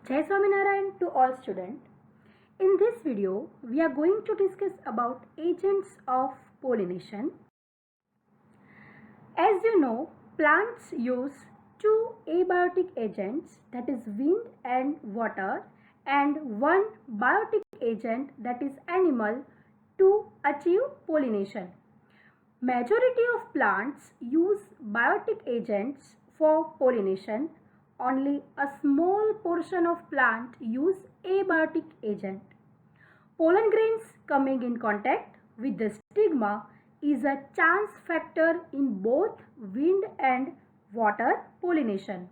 Jai Swaminarayan to all students. In this video, we are going to discuss about agents of pollination. As you know, plants use two abiotic agents, that is wind and water, and one biotic agent, that is animal, to achieve pollination. Majority of plants use biotic agents for pollination. Only a small portion of plant use abiotic agent. Pollen grains coming in contact with the stigma is a chance factor in both wind and water pollination.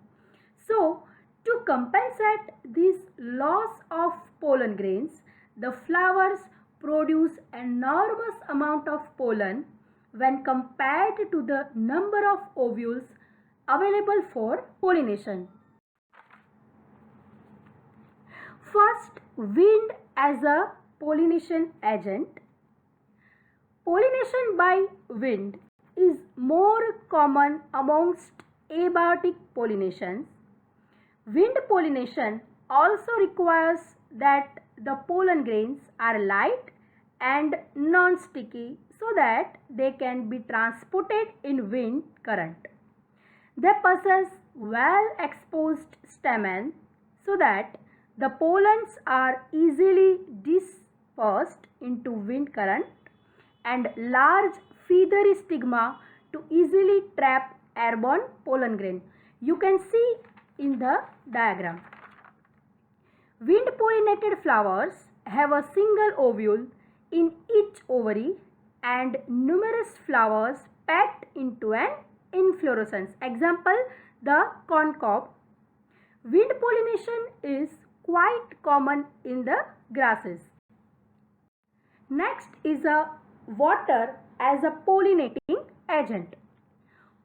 So, to compensate this loss of pollen grains, the flowers produce enormous amount of pollen when compared to the number of ovules available for pollination. First, wind as a pollination agent. Pollination by wind is more common amongst abiotic pollinations. Wind pollination also requires that the pollen grains are light and non-sticky so that they can be transported in wind current. They possess well-exposed stamen so that the pollens are easily dispersed into wind current and large feathery stigma to easily trap airborne pollen grain. You can see in the diagram. Wind pollinated flowers have a single ovule in each ovary and numerous flowers packed into an inflorescence. Example, the corn cob. Wind pollination is quite common in the grasses. Next is a water as a pollinating agent.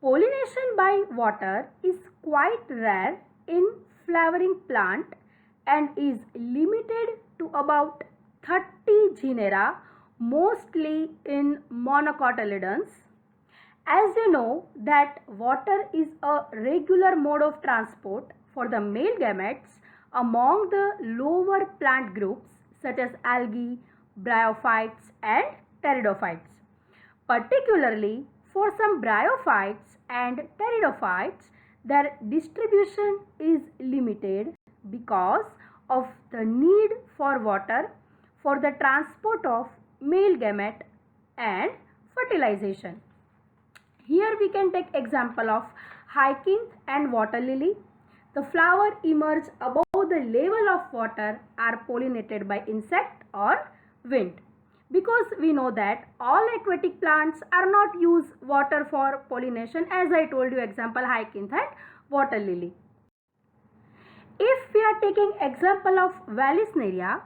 Pollination by water is quite rare in flowering plant and is limited to about 30 genera, mostly in monocotyledons. As you know that water is a regular mode of transport for the male gametes among the lower plant groups such as algae, bryophytes and pteridophytes. Particularly for some bryophytes and pteridophytes, their distribution is limited because of the need for water for the transport of male gamete and fertilization. Here we can take example of hyacinth and water lily. The flower emerge above the level of water are pollinated by insect or wind. Because we know that all aquatic plants are not use water for pollination, as I told you example hyacinth and water lily. If we are taking example of Vallisneria,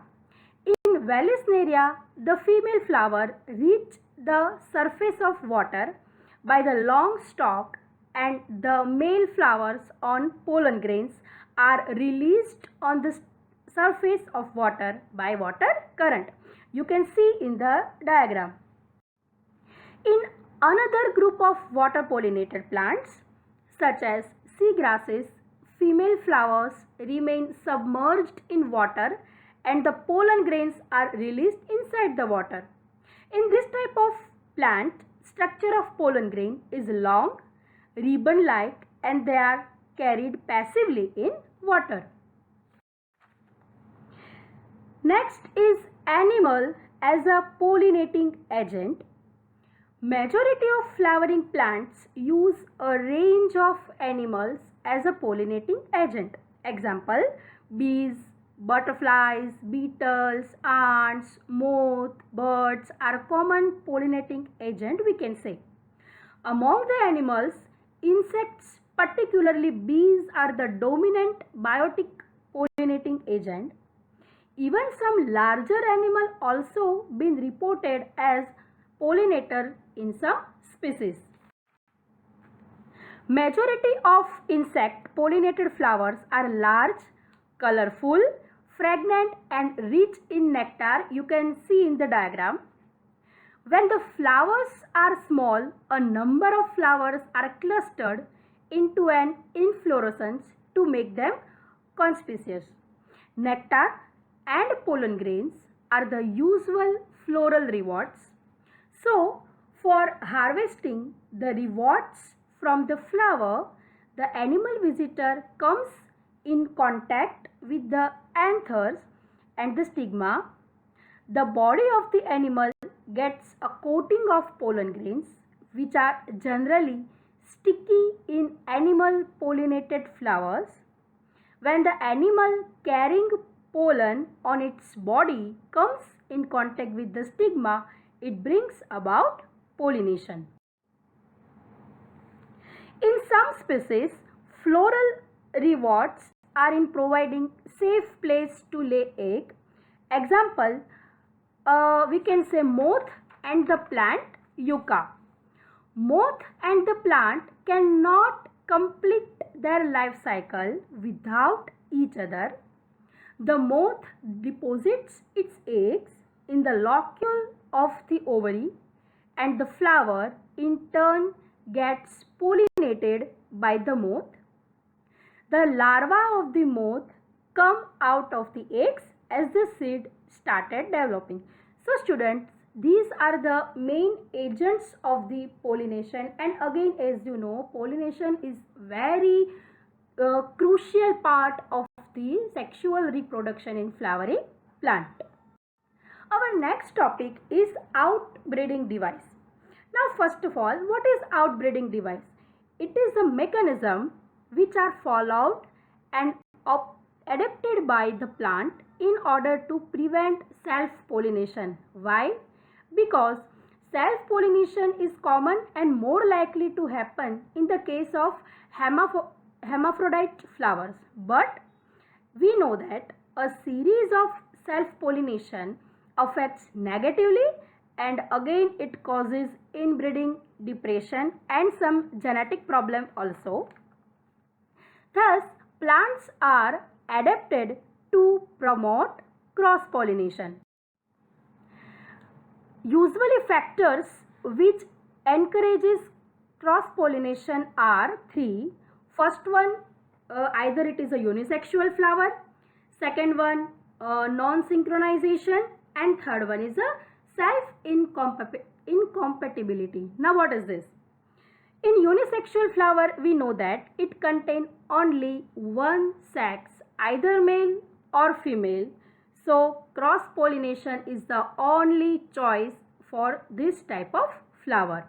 in Vallisneria the female flower reach the surface of water by the long stalk and the male flowers on pollen grains are released on the surface of water by water current. You can see in the diagram. In another group of water pollinated plants such as sea grasses, female flowers remain submerged in water and the pollen grains are released inside the water. In this type of plant, structure of pollen grain is long, ribbon-like and they are carried passively in water. Next is animal as a pollinating agent. Majority of flowering plants use a range of animals as a pollinating agent. Example, bees, butterflies, beetles, ants, moth, birds are common pollinating agent we can say. Among the animals, insects, particularly bees, are the dominant biotic pollinating agent. Even some larger animal also been reported as pollinator in some species. Majority of insect pollinated flowers are large, colorful, fragrant and rich in nectar. You can see in the diagram. When the flowers are small, a number of flowers are clustered into an inflorescence to make them conspicuous. Nectar and pollen grains are the usual floral rewards. So, for harvesting the rewards from the flower, the animal visitor comes in contact with the anthers and the stigma. The body of the animal gets a coating of pollen grains, which are generally sticky in animal pollinated flowers. When the animal carrying pollen on its body comes in contact with the stigma, it brings about pollination. In some species, floral rewards are in providing safe place to lay egg. Example, we can say moth and the plant yucca. Moth and the plant cannot complete their life cycle without each other. The moth deposits its eggs in the locule of the ovary, and the flower in turn gets pollinated by the moth. The larvae of the moth come out of the eggs as the seed started developing. So students, these are the main agents of the pollination, and again, as you know, pollination is very crucial part of the sexual reproduction in flowering plant. Our next topic is outbreeding device. Now first of all, what is outbreeding device? It is a mechanism which are followed and adapted by the plant in order to prevent self-pollination. Why? Because self-pollination is common and more likely to happen in the case of hermaphrodite flowers. But we know that a series of self-pollination affects negatively, and again it causes inbreeding, depression and some genetic problem also. Thus, plants are adapted to promote cross-pollination. Usually factors which encourages cross-pollination are three. First one, either it is a unisexual flower. Second one, non-synchronization. And third one is a self-incompatibility. Now what is this? In unisexual flower, we know that it contains only one sex, either male or female. So cross-pollination is the only choice for this type of flower.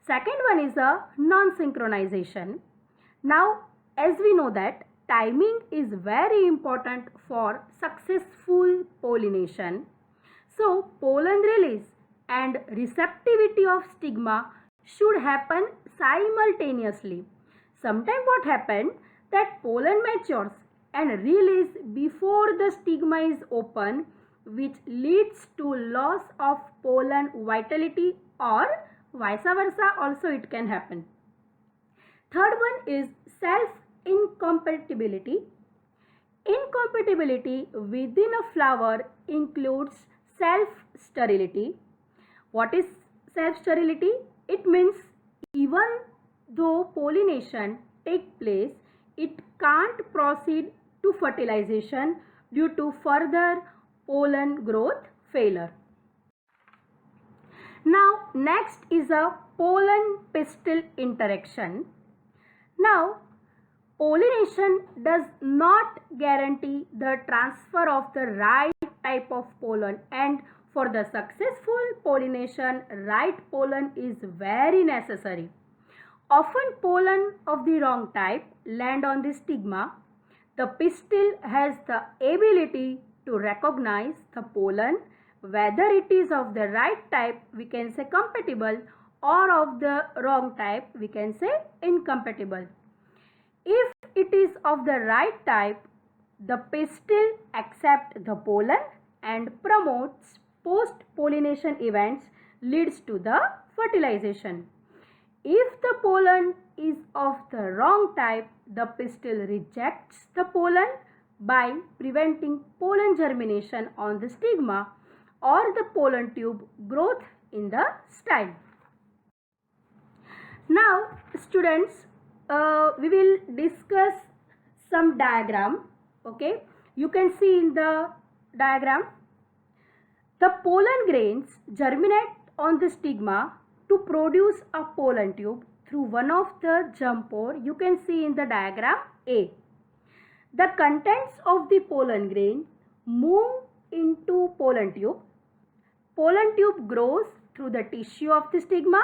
Second one is a non-synchronization. Now, as we know that timing is very important for successful pollination. So pollen release and receptivity of stigma should happen simultaneously. Sometimes what happens that pollen matures and release before the stigma is open, which leads to loss of pollen vitality, or vice versa also it can happen. Third one is self-incompatibility. Incompatibility within a flower includes self-sterility. What is self-sterility? It means even though pollination takes place, it can't proceed to fertilization due to further pollen growth failure. Now next is a pollen pistil interaction. Now pollination does not guarantee the transfer of the right type of pollen, and for the successful pollination, right pollen is very necessary. Often pollen of the wrong type land on the stigma. The pistil has the ability to recognize the pollen, whether it is of the right type, we can say compatible, or of the wrong type, we can say incompatible. If it is of the right type, the pistil accepts the pollen and promotes post-pollination events, leads to the fertilization. If the pollen is of the wrong type, the pistil rejects the pollen by preventing pollen germination on the stigma or the pollen tube growth in the style. Now students, we will discuss some diagram. Okay, You can see in the diagram, the pollen grains germinate on the stigma to produce a pollen tube through one of the germ pore. You can see in the diagram A. The contents of the pollen grain move into pollen tube. Pollen tube grows through the tissue of the stigma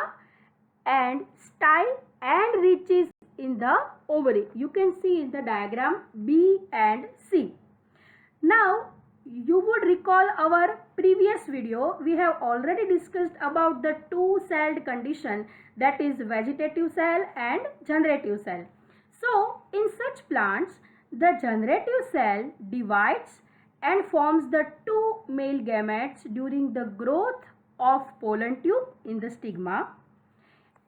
and style and reaches in the ovary. You can see in the diagram B and C. Now, you would recall our previous video. We have already discussed about the two-celled condition, that is vegetative cell and generative cell. So, in such plants, the generative cell divides and forms the two male gametes during the growth of pollen tube in the stigma.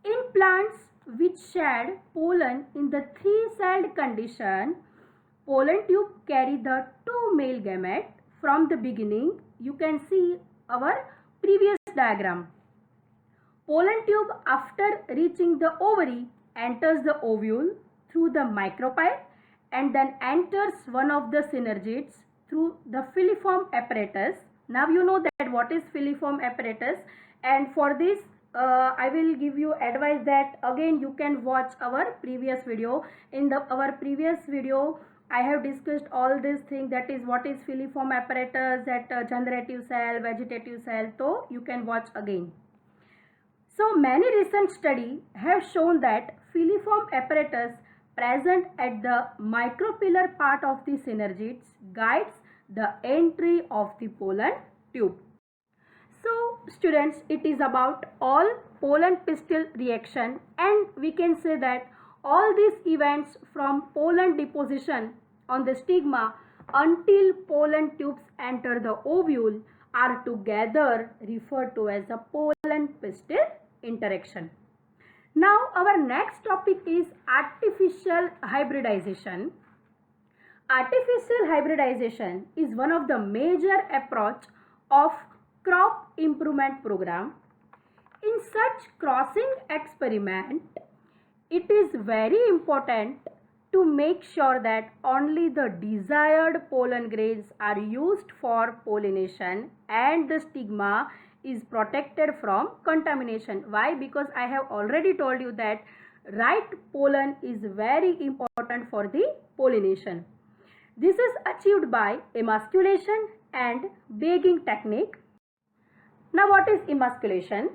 In plants which shed pollen in the three-celled condition, pollen tube carry the two male gametes from the beginning. You can see our previous diagram. Pollen tube, after reaching the ovary, enters the ovule through the micropyle and then enters one of the synergids through the filiform apparatus. Now you know that what is filiform apparatus, and for this I will give you advice that again you can watch our previous video. In our previous video I have discussed all these things, that is what is filiform apparatus, that generative cell, vegetative cell, so you can watch again. So many recent studies have shown that filiform apparatus present at the micropillar part of the synergids guides the entry of the pollen tube. So students, it is about all pollen pistil reaction, and we can say that all these events from pollen deposition on the stigma until pollen tubes enter the ovule are together referred to as a pollen pistil interaction. Now our next topic is artificial hybridization. Artificial hybridization is one of the major approach of crop improvement program. In such crossing experiment, it is very important to make sure that only the desired pollen grains are used for pollination and the stigma is protected from contamination. Why? Because I have already told you that right pollen is very important for the pollination. This is achieved by emasculation and bagging technique. Now what is emasculation?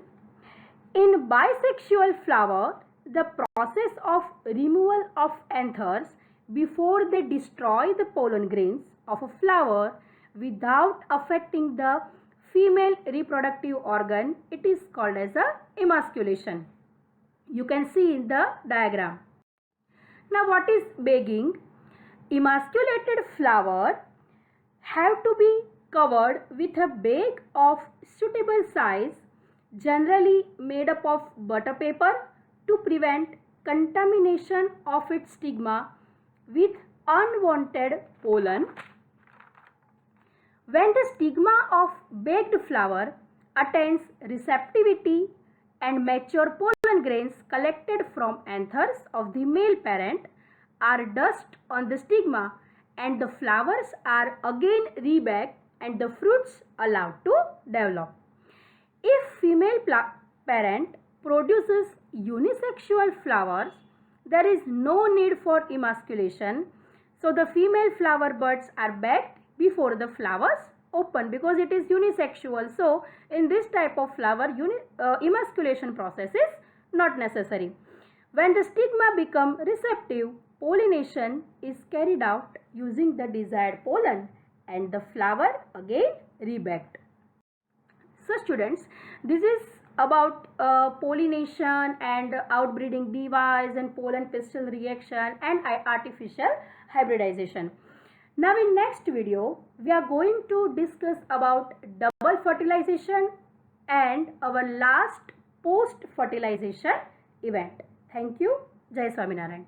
In bisexual flower, the process of removal of anthers before they destroy the pollen grains of a flower without affecting the female reproductive organ, it is called as a emasculation. You can see in the diagram. Now what is bagging? Emasculated flower have to be covered with a bag of suitable size, generally made up of butter paper, to prevent contamination of its stigma with unwanted pollen. When the stigma of baked flower attains receptivity and mature pollen grains collected from anthers of the male parent are dust on the stigma, and the flowers are again rebagged and the fruits allowed to develop. If female parent produces unisexual flowers, there is no need for emasculation. So the female flower buds are bagged before the flowers open because it is unisexual. So in this type of flower, emasculation process is not necessary. When the stigma becomes receptive, pollination is carried out using the desired pollen and the flower again rebagged. So students, this is about pollination and outbreeding device and pollen pistil reaction and artificial hybridization. Now in next video, we are going to discuss about double fertilization and our last post fertilization event. Thank you. Jai Swaminarayan.